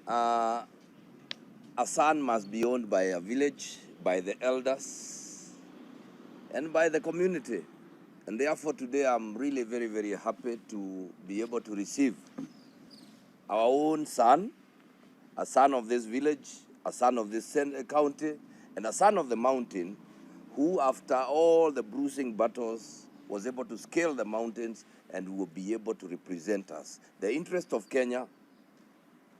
Uh, a son must be owned by a village, by the elders, and by the community. And therefore today I'm really very, very happy to be able to receive our own son, a son of this village, a son of this county, and a son of the mountain, who after all the bruising battles was able to scale the mountains and will be able to represent us, the interest of Kenya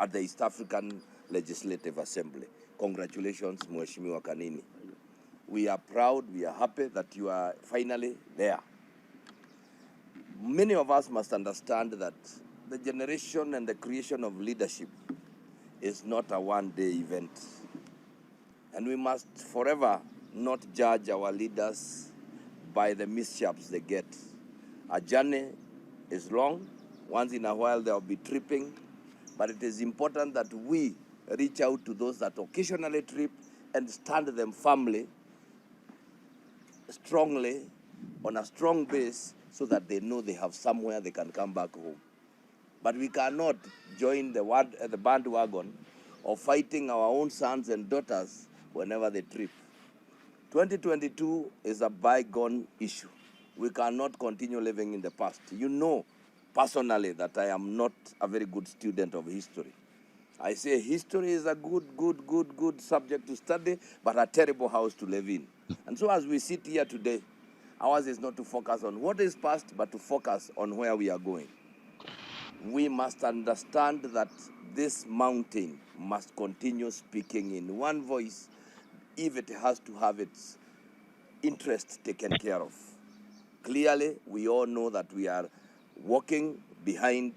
at the East African Legislative Assembly. Congratulations, Mheshimiwa Kanini. We are proud, we are happy that you are finally there. Many of us must understand that the generation and the creation of leadership is not a one-day event. And we must forever not judge our leaders by the mishaps they get. A journey is long. Once in a while there will be tripping, but it is important that we reach out to those that occasionally trip and stand them firmly, strongly, on a strong base, so that they know they have somewhere they can come back home. But we cannot join the bandwagon of fighting our own sons and daughters whenever they trip. 2022 is a bygone issue. We cannot continue living in the past. You know personally that I am not a very good student of history. I say history is a good subject to study, but a terrible house to live in. And so as we sit here today, ours is not to focus on what is past, but to focus on where we are going. We must understand that this mountain must continue speaking in one voice if it has to have its interests taken care of. Clearly, we all know that we are walking behind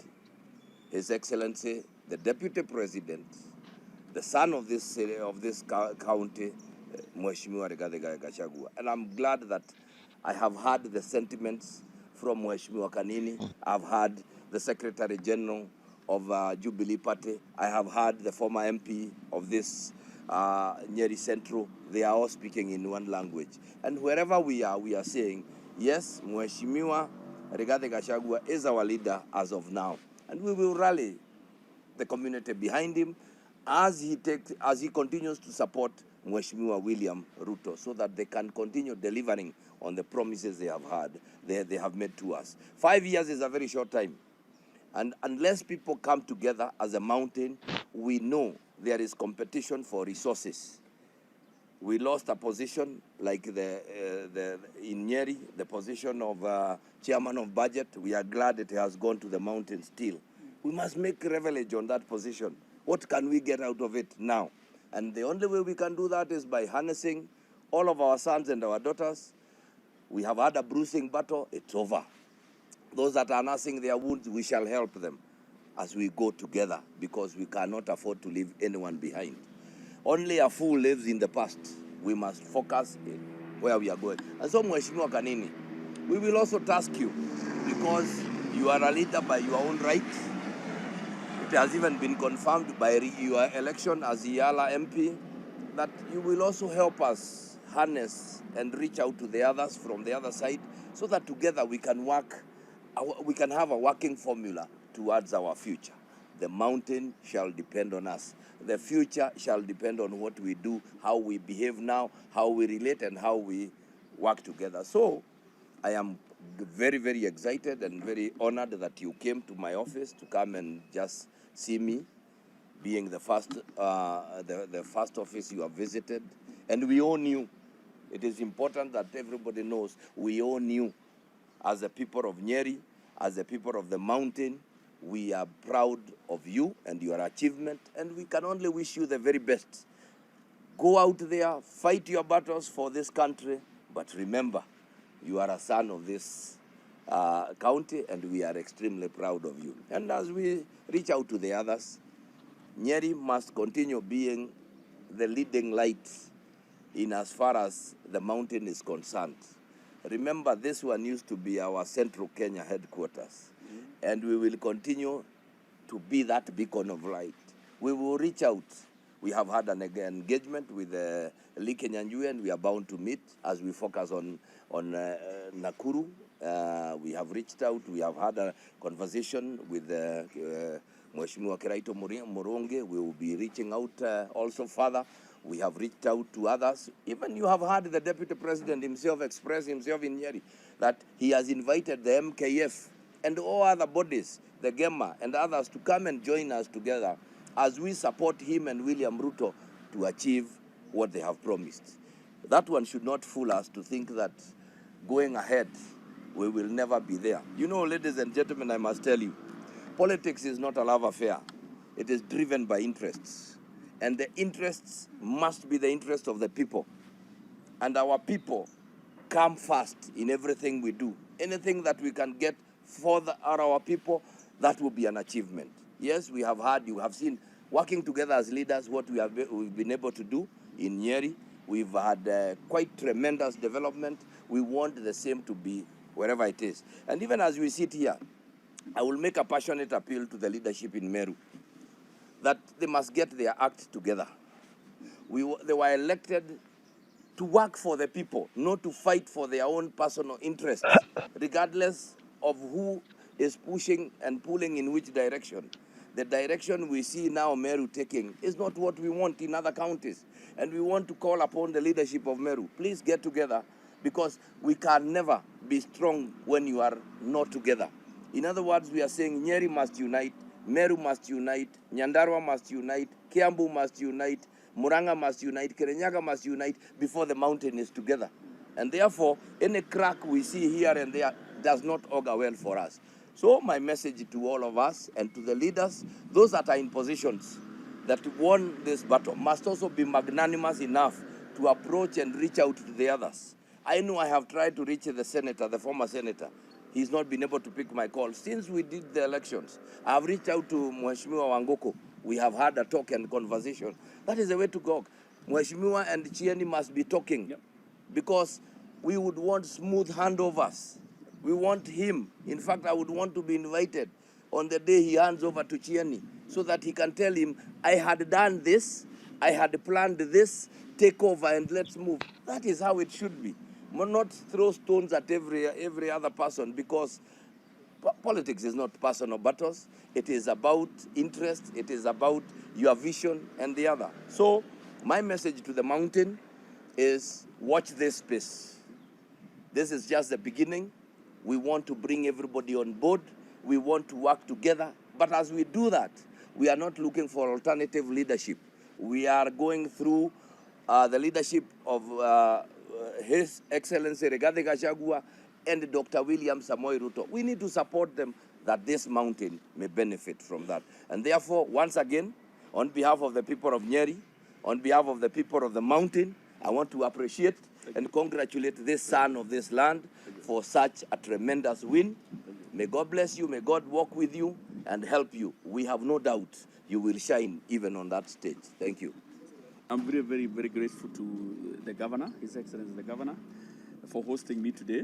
His Excellency, the Deputy President, the son of this county, Mheshimiwa Rigathi Gachagua. And I'm glad that I have heard the sentiments from Mheshimiwa Kanini. I've heard the Secretary General of Jubilee Party. I have heard the former MP of this Nyeri Central. They are all speaking in one language. And wherever we are saying, yes, Mheshimiwa Rigathi Gachagua is our leader as of now. And we will rally the community behind him as he continues to support Mheshimiwa William Ruto, so that they can continue delivering on the promises they have made to us. 5 years is a very short time. And unless people come together as a mountain, we know there is competition for resources. We lost a position like in Nyeri, the position of chairman of budget. We are glad it has gone to the mountain still. We must make revelage on that position. What can we get out of it now? And the only way we can do that is by harnessing all of our sons and our daughters. We have had a bruising battle, it's over. Those that are nursing their wounds, we shall help them as we go together, because we cannot afford to leave anyone behind. Only a fool lives in the past. We must focus in where we are going. And so, Mheshimiwa Kanini, we will also task you, because you are a leader by your own right. It has even been confirmed by your election as Yala MP, that you will also help us harness and reach out to the others from the other side, so that together we can have a working formula towards our future. The mountain shall depend on us. The future shall depend on what we do, how we behave now, how we relate, and how we work together. So I am very, very excited and very honored that you came to my office to come and just see me, being the first office you have visited. And we all knew, it is important that everybody knows, we all knew as the people of Nyeri, as the people of the mountain, we are proud of you and your achievement, and we can only wish you the very best. Go out there, fight your battles for this country, but remember, you are a son of this county, and we are extremely proud of you. And as we reach out to the others, Nyeri must continue being the leading light in as far as the mountain is concerned. Remember, this one used to be our Central Kenya headquarters, and we will continue to be that beacon of light. We will reach out. We have had an engagement with Lee Kenyanjui, and we are bound to meet as we focus on Nakuru. We have reached out. We have had a conversation with Mheshimiwa Kiraito Moronge, we will be reaching out also further. We have reached out to others. Even you have heard the Deputy President himself express himself in Nyeri that he has invited the MKF and all other bodies, the GEMA and others, to come and join us together as we support him and William Ruto to achieve what they have promised. That one should not fool us to think that going ahead, we will never be there. You know, ladies and gentlemen, I must tell you, politics is not a love affair. It is driven by interests. And the interests must be the interest of the people. And our people come first in everything we do. Anything that we can get for our people, that will be an achievement. Yes, we have heard, you have seen, working together as leaders, what we've been able to do in Nyeri. We've had quite tremendous development. We want the same to be wherever it is. And even as we sit here, I will make a passionate appeal to the leadership in Meru that they must get their act together. They were elected to work for the people, not to fight for their own personal interests, regardless of who is pushing and pulling in which direction. The direction we see now Meru taking is not what we want in other counties. And we want to call upon the leadership of Meru. Please get together, because we can never be strong when you are not together. In other words, we are saying Nyeri must unite, Meru must unite, Nyandarua must unite, Kiambu must unite, Muranga must unite, Kirinyaga must unite before the mountain is together. And therefore, any crack we see here and there does not augur well for us. So my message to all of us and to the leaders, those that are in positions that won this battle, must also be magnanimous enough to approach and reach out to the others. I know I have tried to reach the senator, the former senator. He's not been able to pick my call. Since we did the elections, I have reached out to Mheshimiwa Wangoko. We have had a talk and conversation. That is the way to go. Mheshimiwa and Chieni must be talking. Yep. Because we would want smooth handovers. We want him. In fact, I would want to be invited on the day he hands over to Chieni, so that he can tell him, I had done this, I had planned this, take over and let's move. That is how it should be. Not throw stones at every other person, because politics is not personal battles. It is about interest. It is about your vision and the other. So my message to the mountain is watch this space. This is just the beginning. We want to bring everybody on board. We want to work together. But as we do that, we are not looking for alternative leadership. We are going through the leadership of His Excellency Rigathi Gachagua and Dr. William Samoei Ruto. We need to support them that this mountain may benefit from that. And therefore, once again, on behalf of the people of Nyeri, on behalf of the people of the mountain, I want to appreciate and congratulate this son of this land for such a tremendous win. May God bless you, may God walk with you and help you. We have no doubt you will shine even on that stage. Thank you. I'm very, very, very grateful to the governor, His Excellency the governor, for hosting me today.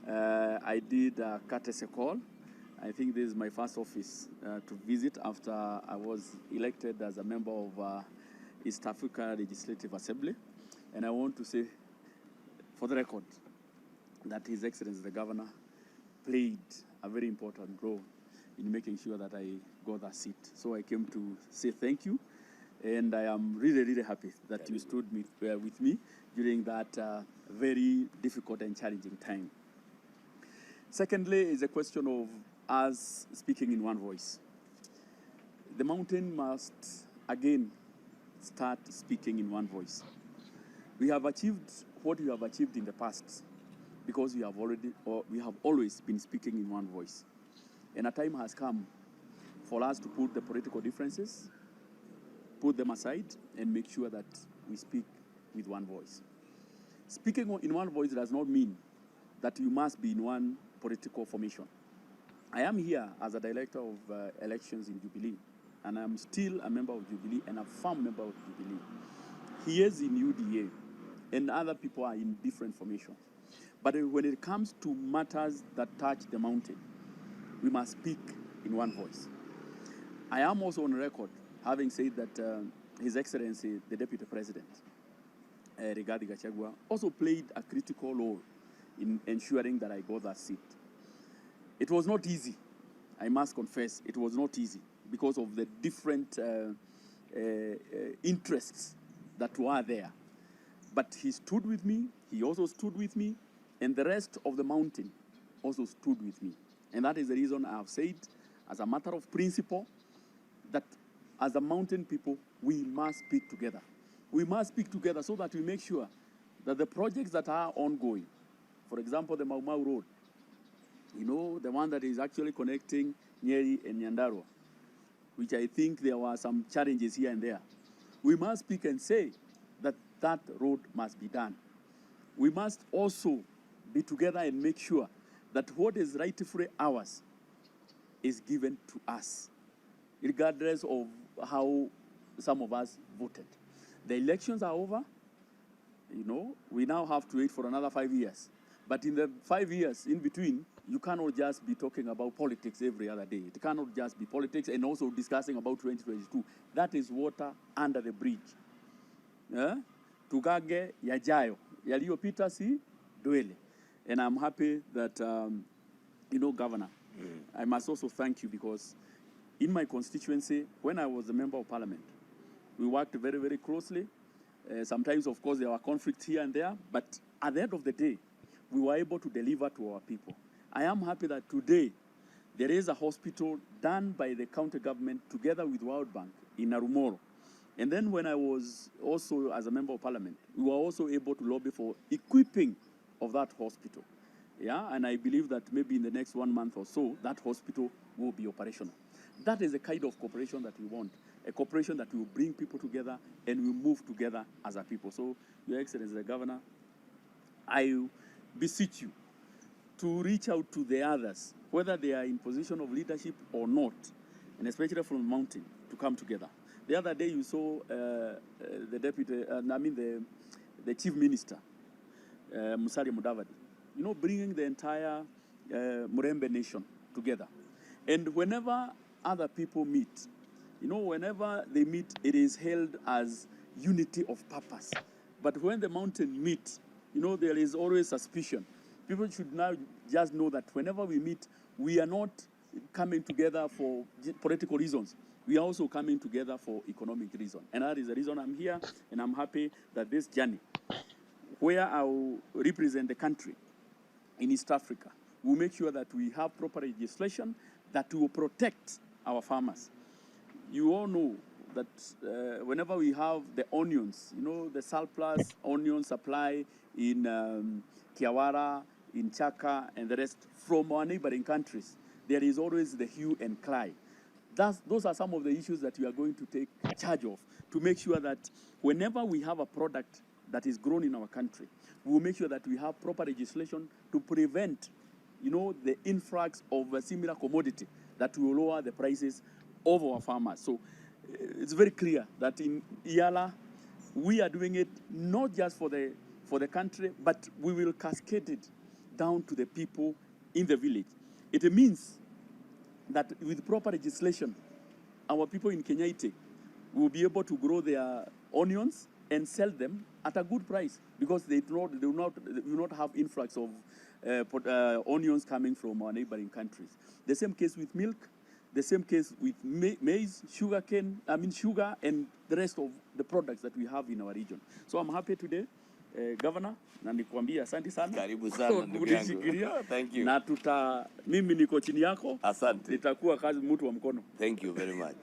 I did a courtesy call. I think this is my first office to visit after I was elected as a member of East Africa Legislative Assembly. And I want to say, for the record, that His Excellency the governor played a very important role in making sure that I got that seat. So I came to say thank you. And I am really, really happy that you stood with me during that very difficult and challenging time. Secondly, is a question of us speaking in one voice. The mountain must, again, start speaking in one voice. We have achieved what we have achieved in the past because we have always been speaking in one voice. And a time has come for us to put the political differences, put them aside, and make sure that we speak with one voice. Speaking in one voice does not mean that you must be in one political formation. I am here as a director of elections in Jubilee, and I'm still a member of Jubilee and a firm member of Jubilee. He is in UDA, and other people are in different formations. But when it comes to matters that touch the mountain, we must speak in one voice. I am also on record having said that His Excellency, the Deputy President, Rigathi Gachagua, also played a critical role in ensuring that I got that seat. It was not easy. I must confess, it was not easy. because of the different interests that were there. But he stood with me, he also stood with me, and the rest of the mountain also stood with me. And that is the reason I have said, as a matter of principle, that as a mountain people, we must speak together. We must speak together so that we make sure that the projects that are ongoing, for example, the Mau Mau Road, you know, the one that is actually connecting Nyeri and Nyandarua, which I think there were some challenges here and there. We must speak and say that that road must be done. We must also be together and make sure that what is rightfully ours is given to us, regardless of how some of us voted. The elections are over. You know, we now have to wait for another 5 years. But in the 5 years in between, you cannot just be talking about politics every other day. It cannot just be politics and also discussing about 2022. That is water under the bridge. Tugage yajayo. Yaliyopita si dwele. And I'm happy that, you know, Governor, I must also thank you because in my constituency, when I was a member of parliament, we worked very, very closely. Sometimes, of course, there were conflicts here and there, but at the end of the day, we were able to deliver to our people. I am happy that today there is a hospital done by the county government together with World Bank in Narumoro. And then when I was also as a member of parliament, we were also able to lobby for equipping of that hospital. Yeah, and I believe that maybe in the next 1 month or so, that hospital will be operational. That is the kind of cooperation that we want, a cooperation that will bring people together and we move together as a people. So, Your Excellency, the Governor, I beseech you to reach out to the others, whether they are in position of leadership or not, and especially from the mountain, to come together. The other day you saw the deputy, the chief minister, Musalia Mudavadi, you know, bringing the entire Murembe nation together. And whenever other people meet, you know, whenever they meet, it is held as unity of purpose. But when the mountain meet, you know, there is always suspicion. People should now just know that whenever we meet, we are not coming together for political reasons. We are also coming together for economic reasons. And that is the reason I'm here, and I'm happy that this journey, where I will represent the country in East Africa, we'll make sure that we have proper legislation that will protect our farmers. You all know that whenever we have the onions, you know, the surplus onion supply in Kiawara, in Chaka, and the rest from our neighboring countries, there is always the hue and cry. Those are some of the issues that we are going to take charge of to make sure that whenever we have a product that is grown in our country, we will make sure that we have proper legislation to prevent, you know, the influx of a similar commodity that will lower the prices of our farmers. So it's very clear that in Iala, we are doing it not just for the country, but we will cascade it down to the people in the village. It means that with proper legislation, our people in Kenyaite will be able to grow their onions and sell them at a good price because they will not have influx of onions coming from our neighboring countries. The same case with milk, the same case with maize, sugar, and the rest of the products that we have in our region. So I'm happy today, Governor, na nikuambia asante sana. Karibu sana ndugu yangu. Thank you. Na mimi niko chini yako. Asante. Nitakuwa kazi mtu wa mkono. Thank you very much.